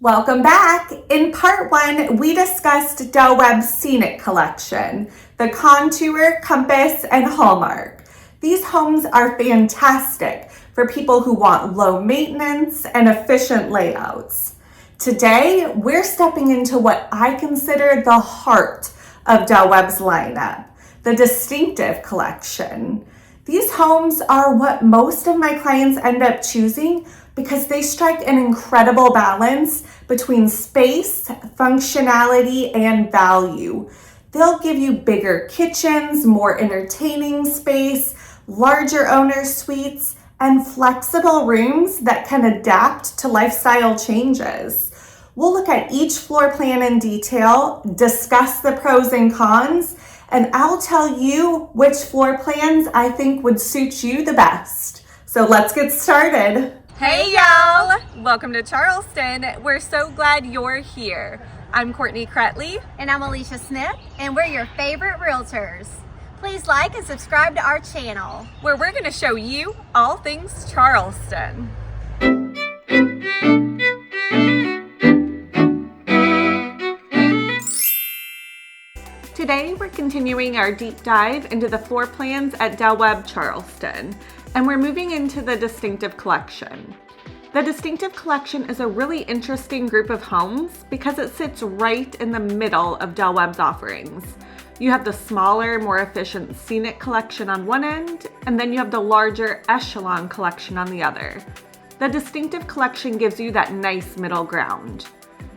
Welcome back. In part one, we discussed Del Webb's Scenic Collection, the Contour, Compass, and Hallmark. These homes are fantastic for people who want low maintenance and efficient layouts. Today, we're stepping into what I consider the heart of Del Webb's lineup, the Distinctive Collection. These homes are what most of my clients end up choosing because they strike an incredible balance between space, functionality, and value. They'll give you bigger kitchens, more entertaining space, larger owner suites, and flexible rooms that can adapt to lifestyle changes. We'll look at each floor plan in detail, discuss the pros and cons, and I'll tell you which floor plans I think would suit you the best. So let's get started. Hey y'all! Welcome to Charleston. We're so glad you're here. I'm Courtney Cretley. And I'm Alicia Smith, and we're your favorite realtors. Please like and subscribe to our channel, where we're going to show you all things Charleston. Today we're continuing our deep dive into the floor plans at Webb Charleston, and we're moving into the Distinctive Collection. The Distinctive Collection is a really interesting group of homes because it sits right in the middle of Del Webb's offerings. You have the smaller, more efficient Scenic Collection on one end, and then you have the larger Echelon Collection on the other. The Distinctive Collection gives you that nice middle ground.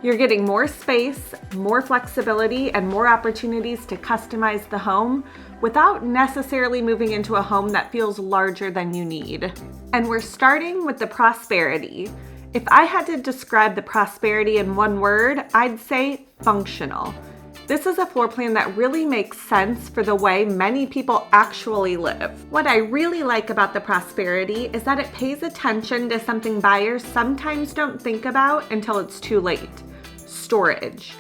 You're getting more space, more flexibility, and more opportunities to customize the home without necessarily moving into a home that feels larger than you need. And we're starting with the prosperity. If I had to describe the prosperity in one word, I'd say functional. This is a floor plan that really makes sense for the way many people actually live. What I really like about the prosperity is that it pays attention to something buyers sometimes don't think about until it's too late: storage.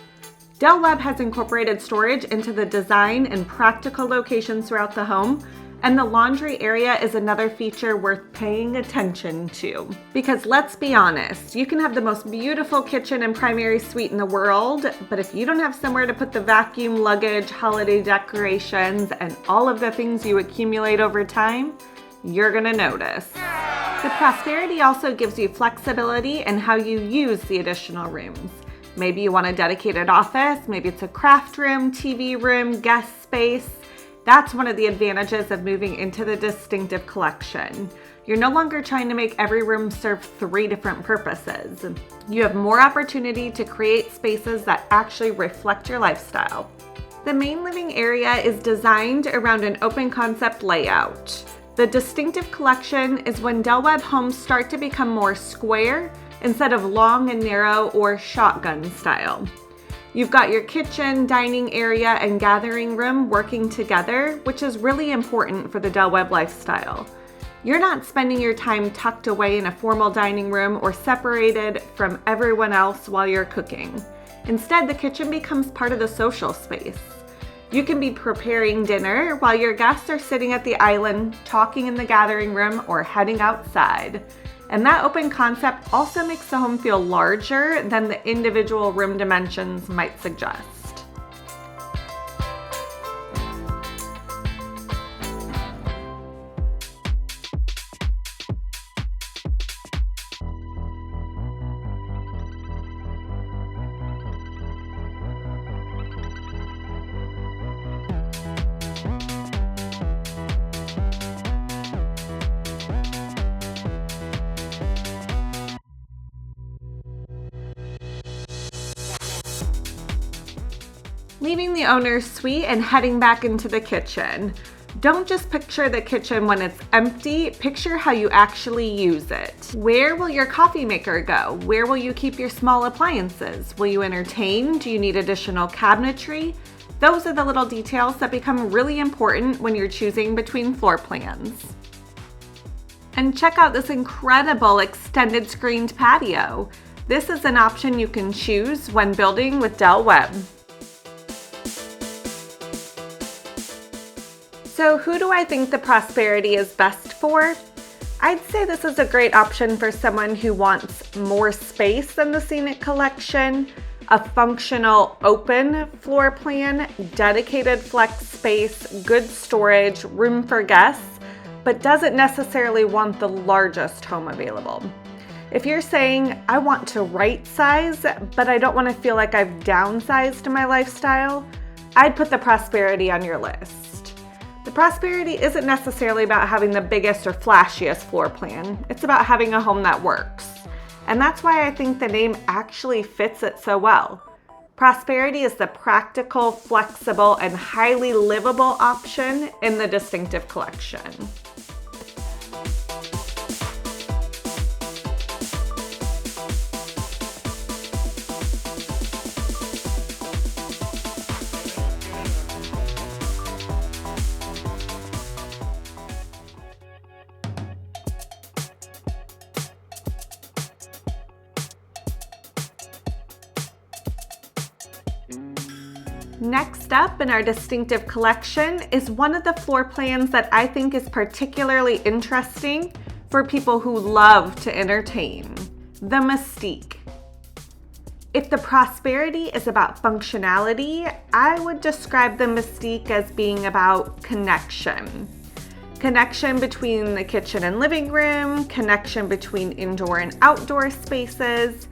Del Webb has incorporated storage into the design and practical locations throughout the home, and the laundry area is another feature worth paying attention to. Because let's be honest, you can have the most beautiful kitchen and primary suite in the world, but if you don't have somewhere to put the vacuum, luggage, holiday decorations, and all of the things you accumulate over time, you're gonna notice. The prosperity also gives you flexibility in how you use the additional rooms. Maybe you want a dedicated office, maybe it's a craft room, TV room, guest space. That's one of the advantages of moving into the Distinctive Collection. You're no longer trying to make every room serve 3 different purposes. You have more opportunity to create spaces that actually reflect your lifestyle. The main living area is designed around an open concept layout. The Distinctive Collection is when Del Webb homes start to become more square instead of long and narrow or shotgun style. You've got your kitchen, dining area, and gathering room working together, which is really important for the Del Webb lifestyle. You're not spending your time tucked away in a formal dining room or separated from everyone else while you're cooking. Instead, the kitchen becomes part of the social space. You can be preparing dinner while your guests are sitting at the island, talking in the gathering room, or heading outside. And that open concept also makes the home feel larger than the individual room dimensions might suggest. Leaving the owner's suite and heading back into the kitchen. Don't just picture the kitchen when it's empty, picture how you actually use it. Where will your coffee maker go? Where will you keep your small appliances? Will you entertain? Do you need additional cabinetry? Those are the little details that become really important when you're choosing between floor plans. And check out this incredible extended screened patio. This is an option you can choose when building with Del Webb. So who do I think the prosperity is best for? I'd say this is a great option for someone who wants more space than the Scenic Collection, a functional open floor plan, dedicated flex space, good storage, room for guests, but doesn't necessarily want the largest home available. If you're saying, I want to right size, but I don't want to feel like I've downsized my lifestyle, I'd put the Prosperity on your list. The Prosperity isn't necessarily about having the biggest or flashiest floor plan. It's about having a home that works. And that's why I think the name actually fits it so well. Prosperity is the practical, flexible, and highly livable option in the Distinctive Collection. Next up in our Distinctive Collection is one of the floor plans that I think is particularly interesting for people who love to entertain, the Mystique. If the Prosperity is about functionality, I would describe the Mystique as being about connection. Connection between the kitchen and living room, connection between indoor and outdoor spaces,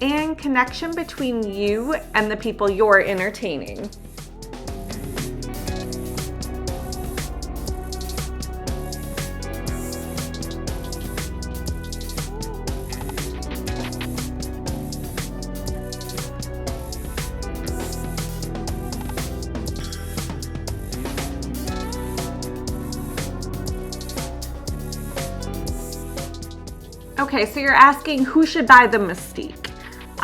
and connection between you and the people you're entertaining. Okay, so you're asking who should buy the Mystique.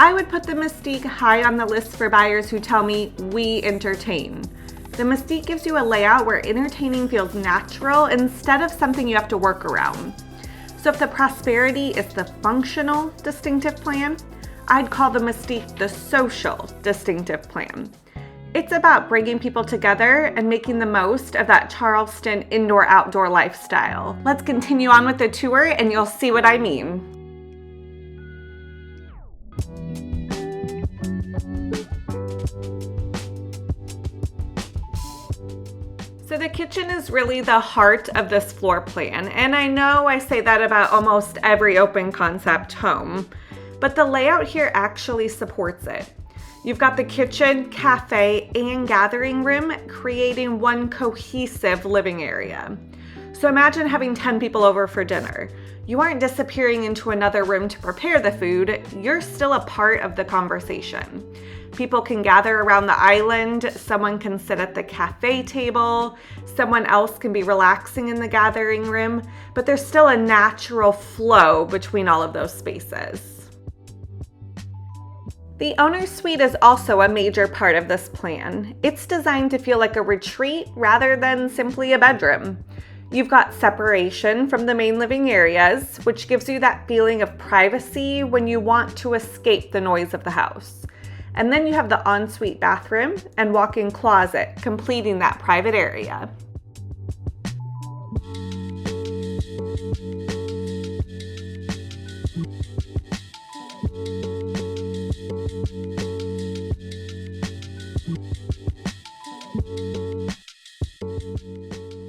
I would put the Mystique high on the list for buyers who tell me we entertain. The Mystique gives you a layout where entertaining feels natural instead of something you have to work around. So if the Prosperity is the functional distinctive plan, I'd call the Mystique the social distinctive plan. It's about bringing people together and making the most of that Charleston indoor-outdoor lifestyle. Let's continue on with the tour and you'll see what I mean. So the kitchen is really the heart of this floor plan, and I know I say that about almost every open concept home, but the layout here actually supports it. You've got the kitchen, cafe, and gathering room creating one cohesive living area. So imagine having 10 people over for dinner. You aren't disappearing into another room to prepare the food, you're still a part of the conversation. People can gather around the island, someone can sit at the cafe table, someone else can be relaxing in the gathering room, but there's still a natural flow between all of those spaces. The owner's suite is also a major part of this plan. It's designed to feel like a retreat rather than simply a bedroom. You've got separation from the main living areas, which gives you that feeling of privacy when you want to escape the noise of the house. And then you have the ensuite bathroom and walk-in closet, completing that private area.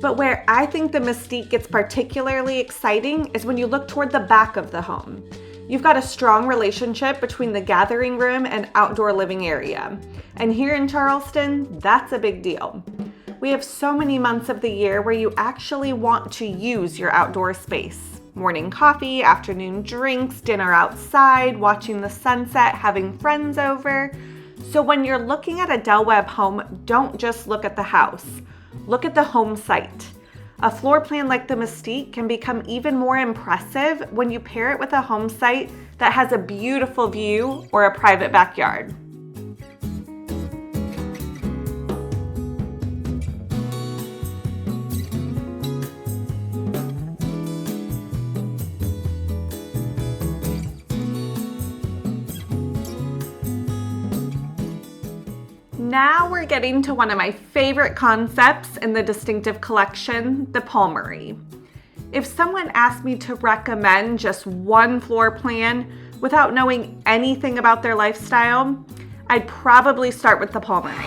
But where I think the Mystique gets particularly exciting is when you look toward the back of the home. You've got a strong relationship between the gathering room and outdoor living area. And here in Charleston, that's a big deal. We have so many months of the year where you actually want to use your outdoor space. Morning coffee, afternoon drinks, dinner outside, watching the sunset, having friends over. So when you're looking at a Del Webb home, don't just look at the house. Look at the home site. A floor plan like the Mystique can become even more impressive when you pair it with a home site that has a beautiful view or a private backyard. Now we're getting to one of my favorite concepts in the Distinctive Collection, the Palmary. If someone asked me to recommend just one floor plan without knowing anything about their lifestyle, I'd probably start with the Palmary.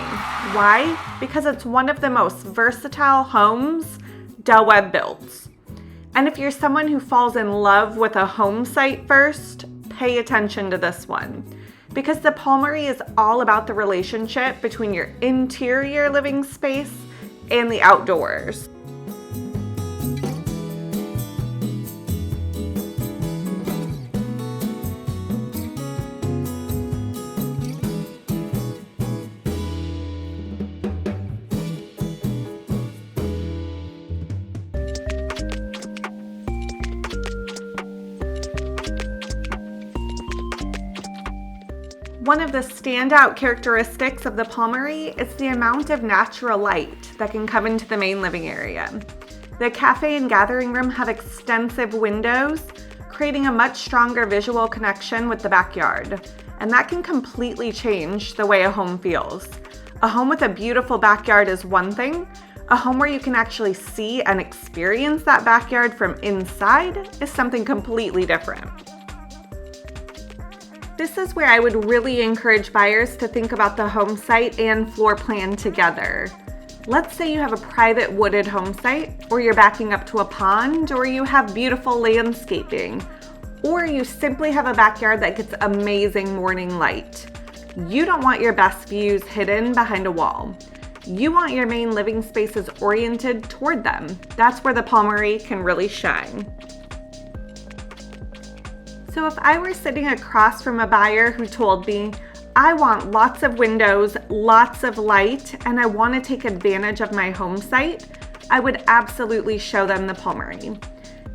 Why? Because it's one of the most versatile homes Del Webb builds. And if you're someone who falls in love with a home site first, pay attention to this one. Because the Palmary is all about the relationship between your interior living space and the outdoors. One of the standout characteristics of the Palmary is the amount of natural light that can come into the main living area. The cafe and gathering room have extensive windows, creating a much stronger visual connection with the backyard, and that can completely change the way a home feels. A home with a beautiful backyard is one thing. A home where you can actually see and experience that backyard from inside is something completely different. This is where I would really encourage buyers to think about the home site and floor plan together. Let's say you have a private wooded home site, or you're backing up to a pond, or you have beautiful landscaping, or you simply have a backyard that gets amazing morning light. You don't want your best views hidden behind a wall. You want your main living spaces oriented toward them. That's where the Palmary can really shine. So if I were sitting across from a buyer who told me, I want lots of windows, lots of light, and I want to take advantage of my home site, I would absolutely show them the Palmary.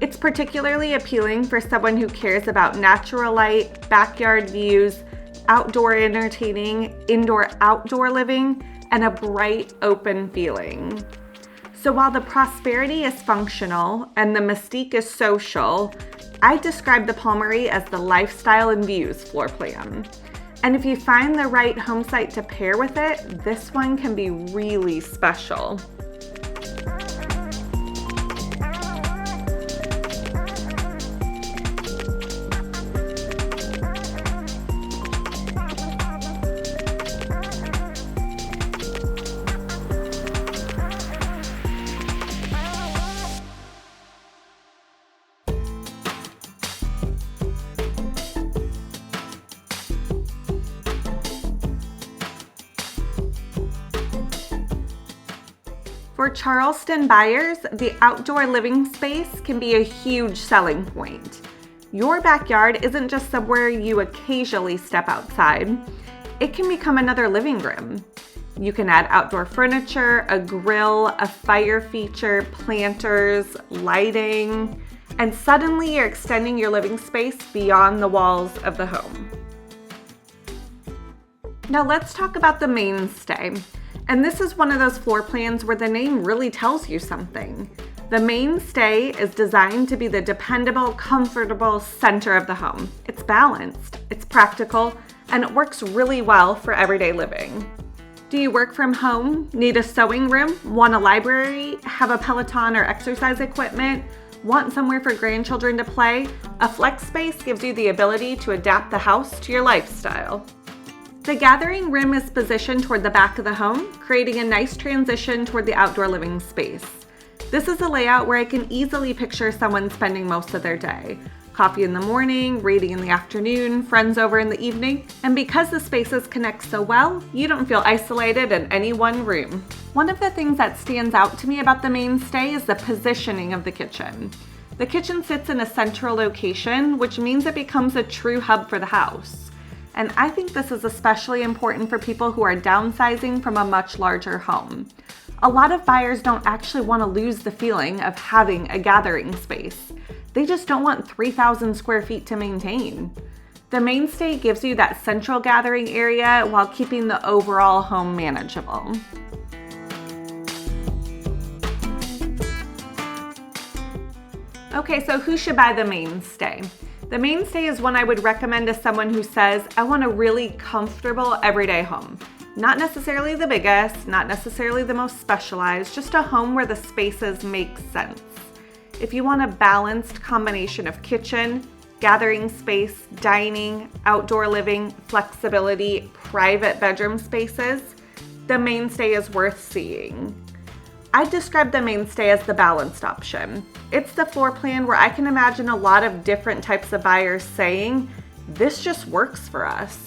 It's particularly appealing for someone who cares about natural light, backyard views, outdoor entertaining, indoor-outdoor living, and a bright, open feeling. So while the prosperity is functional and the mystique is social, I describe the Palmary as the lifestyle and views floor plan. And if you find the right home site to pair with it, this one can be really special. For Charleston buyers, the outdoor living space can be a huge selling point. Your backyard isn't just somewhere you occasionally step outside. It can become another living room. You can add outdoor furniture, a grill, a fire feature, planters, lighting, and suddenly you're extending your living space beyond the walls of the home. Now let's talk about the Mainstay. And this is one of those floor plans where the name really tells you something. The Mainstay is designed to be the dependable, comfortable center of the home. It's balanced, it's practical, and it works really well for everyday living. Do you work from home, need a sewing room, want a library, have a Peloton or exercise equipment, want somewhere for grandchildren to play? A flex space gives you the ability to adapt the house to your lifestyle. The gathering room is positioned toward the back of the home, creating a nice transition toward the outdoor living space. This is a layout where I can easily picture someone spending most of their day. Coffee in the morning, reading in the afternoon, friends over in the evening. And because the spaces connect so well, you don't feel isolated in any one room. One of the things that stands out to me about the Mainstay is the positioning of the kitchen. The kitchen sits in a central location, which means it becomes a true hub for the house. And I think this is especially important for people who are downsizing from a much larger home. A lot of buyers don't actually want to lose the feeling of having a gathering space. They just don't want 3,000 square feet to maintain. The Mainstay gives you that central gathering area while keeping the overall home manageable. Okay, so who should buy the Mainstay? The Mainstay is one I would recommend to someone who says, I want a really comfortable everyday home. Not necessarily the biggest, not necessarily the most specialized, just a home where the spaces make sense. If you want a balanced combination of kitchen, gathering space, dining, outdoor living, flexibility, private bedroom spaces, the Mainstay is worth seeing. I'd describe the Mainstay as the balanced option. It's the floor plan where I can imagine a lot of different types of buyers saying, this just works for us.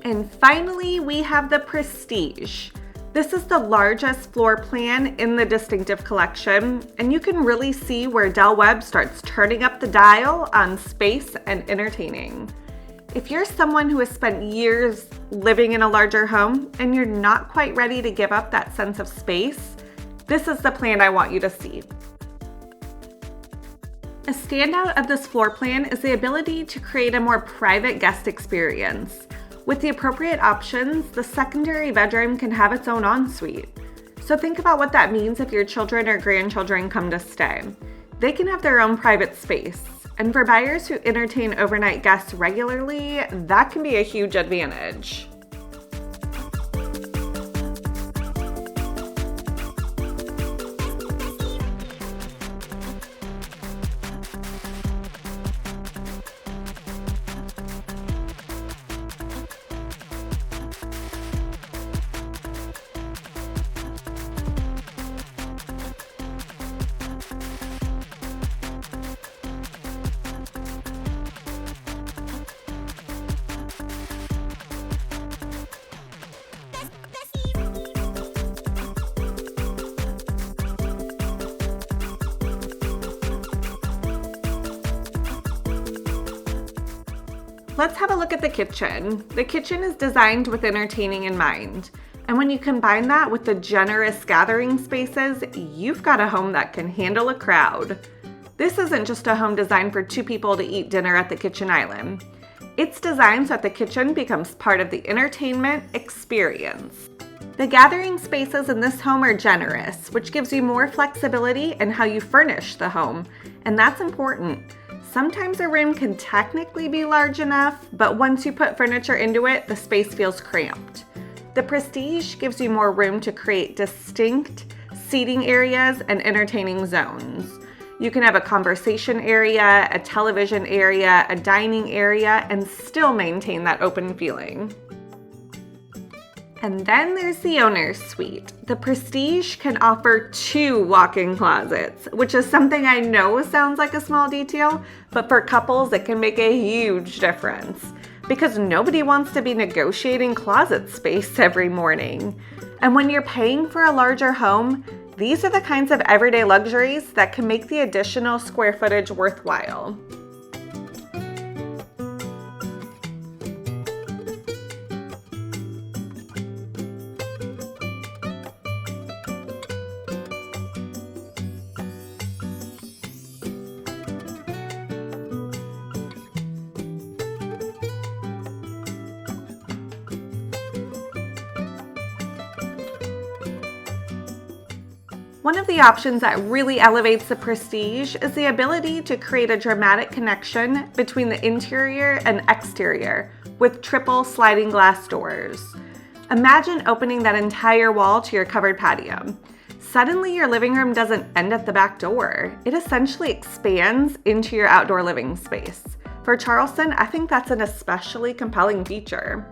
And finally, we have the Prestige. This is the largest floor plan in the Distinctive Collection, and you can really see where Del Webb starts turning up the dial on space and entertaining. If you're someone who has spent years living in a larger home and you're not quite ready to give up that sense of space, this is the plan I want you to see. A standout of this floor plan is the ability to create a more private guest experience. With the appropriate options, the secondary bedroom can have its own ensuite. So think about what that means if your children or grandchildren come to stay. They can have their own private space. And for buyers who entertain overnight guests regularly, that can be a huge advantage. Let's have a look at the kitchen. The kitchen is designed with entertaining in mind. And when you combine that with the generous gathering spaces, you've got a home that can handle a crowd. This isn't just a home designed for 2 people to eat dinner at the kitchen island. It's designed so that the kitchen becomes part of the entertainment experience. The gathering spaces in this home are generous, which gives you more flexibility in how you furnish the home, and that's important. Sometimes a room can technically be large enough, but once you put furniture into it, the space feels cramped. The Prestige gives you more room to create distinct seating areas and entertaining zones. You can have a conversation area, a television area, a dining area, and still maintain that open feeling. And then there's the owner's suite. The Prestige can offer 2 walk-in closets, which is something I know sounds like a small detail, but for couples it can make a huge difference because nobody wants to be negotiating closet space every morning. And when you're paying for a larger home, these are the kinds of everyday luxuries that can make the additional square footage worthwhile. One of the options that really elevates the Prestige is the ability to create a dramatic connection between the interior and exterior with triple sliding glass doors. Imagine opening that entire wall to your covered patio. Suddenly your living room doesn't end at the back door. It essentially expands into your outdoor living space. For Charleston, I think that's an especially compelling feature.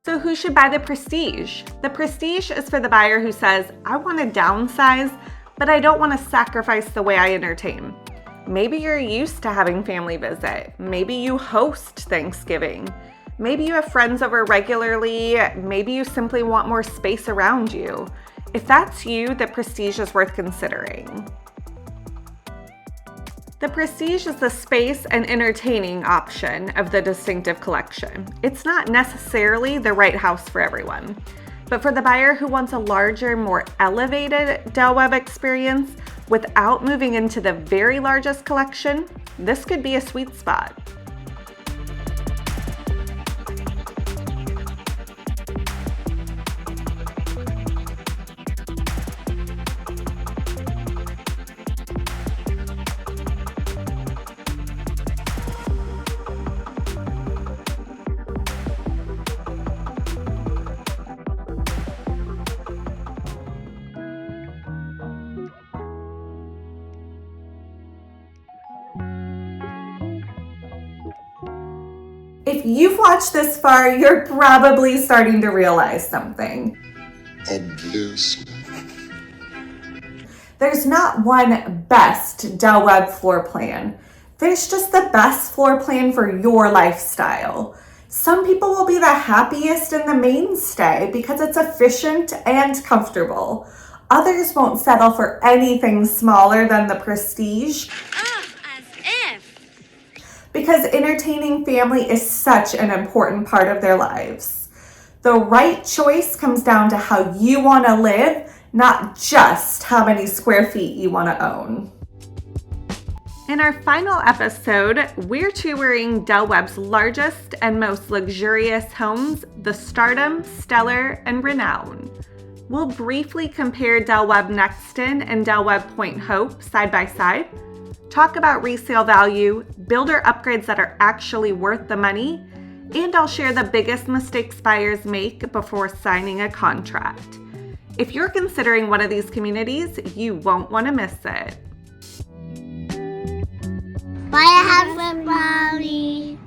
So who should buy the Prestige? The Prestige is for the buyer who says, I want to downsize, but I don't want to sacrifice the way I entertain. Maybe you're used to having family visit. Maybe you host Thanksgiving. Maybe you have friends over regularly. Maybe you simply want more space around you. If that's you, the Prestige is worth considering. The Prestige is the space and entertaining option of the Distinctive Collection. It's not necessarily the right house for everyone, but for the buyer who wants a larger, more elevated Del Webb experience without moving into the very largest collection, this could be a sweet spot. If you've watched this far, you're probably starting to realize something. Obviously. There's not one best Del Webb floor plan. There's just the best floor plan for your lifestyle. Some people will be the happiest in the Mainstay because it's efficient and comfortable. Others won't settle for anything smaller than the Prestige. As if. Because entertaining family is such an important part of their lives. The right choice comes down to how you want to live, not just how many square feet you want to own. In our final episode, we're touring Del Webb's largest and most luxurious homes, the Stardom, Stellar, and Renown. We'll briefly compare Del Webb Nexton and Del Webb Point Hope side by side, talk about resale value, builder upgrades that are actually worth the money, and I'll share the biggest mistakes buyers make before signing a contract. If you're considering one of these communities, you won't want to miss it. Bye, everybody.